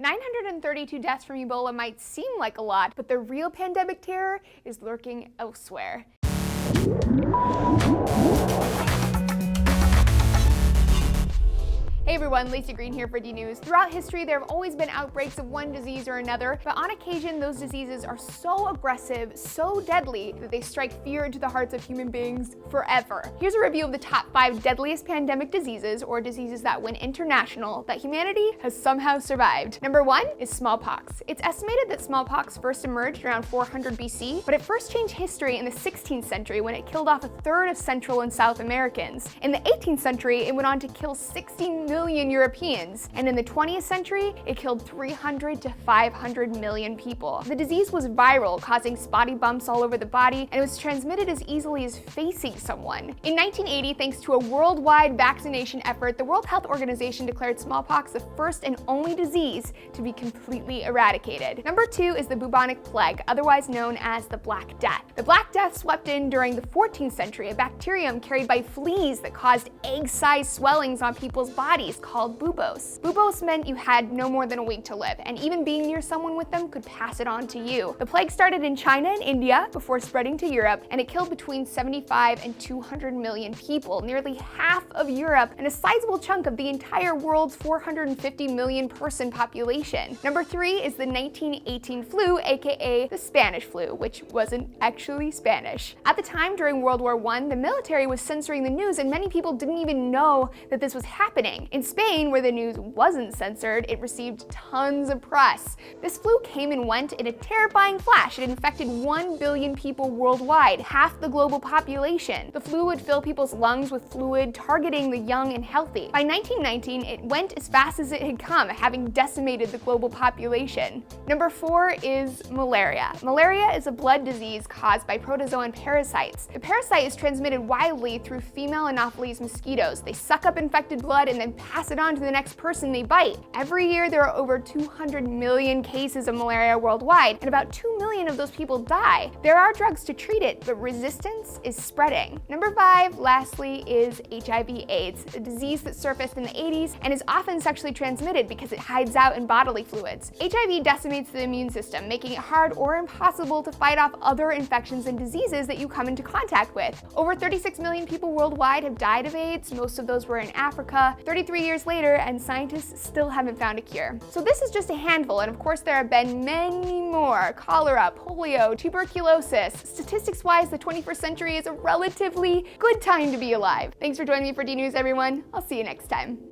932 deaths from Ebola might seem like a lot, but the real pandemic terror is lurking elsewhere. Hey everyone, Laci Green here for D News. Throughout history, there have always been outbreaks of one disease or another, but on occasion, those diseases are so aggressive, so deadly, that they strike fear into the hearts of human beings forever. Here's a review of the top 5 deadliest pandemic diseases, or diseases that went international, that humanity has somehow survived. Number 1 is smallpox. It's estimated that smallpox first emerged around 400 BC, but it first changed history in the 16th century when it killed off a third of Central and South Americans. In the 18th century, it went on to kill 60 million Europeans, and in the 20th century, it killed 300 to 500 million people. The disease was viral, causing spotty bumps all over the body, and it was transmitted as easily as facing someone. In 1980, thanks to a worldwide vaccination effort, the World Health Organization declared smallpox the first and only disease to be completely eradicated. Number 2 is the bubonic plague, otherwise known as the Black Death. The Black Death swept in during the 14th century, a bacterium carried by fleas that caused egg-sized swellings on people's bodies called buboes. Buboes meant you had no more than a week to live, and even being near someone with them could pass it on to you. The plague started in China and India before spreading to Europe, and it killed between 75 and 200 million people, nearly half of Europe, and a sizable chunk of the entire world's 450 million person population. Number 3 is the 1918 flu, aka the Spanish flu, which wasn't actually Spanish. At the time, during World War I, the military was censoring the news, and many people didn't even know that this was happening. In Spain, where the news wasn't censored, it received tons of press. This flu came and went in a terrifying flash. It infected 1 billion people worldwide, half the global population. The flu would fill people's lungs with fluid, targeting the young and healthy. By 1919, it went as fast as it had come, having decimated the global population. Number 4 is malaria. Malaria is a blood disease caused by protozoan parasites. The parasite is transmitted widely through female Anopheles mosquitoes. They suck up infected blood and then pass it on to the next person they bite. Every year, there are over 200 million cases of malaria worldwide, and about 2 million of those people die. There are drugs to treat it, but resistance is spreading. Number 5, lastly, is Hiv Aids, a disease that surfaced in the 80s and is often sexually transmitted because it hides out in bodily fluids. HIV decimates the immune system, making it hard or impossible to fight off other infections and diseases that you come into contact with. Over 36 million people worldwide have died of AIDS, most of those were in Africa, 33 years later, and scientists still haven't found a cure. So this is just a handful, and of course there have been many more. Cholera, polio, tuberculosis. Statistics-wise, the 21st century is a relatively good time to be alive. Thanks for joining me for D News, everyone. I'll see you next time.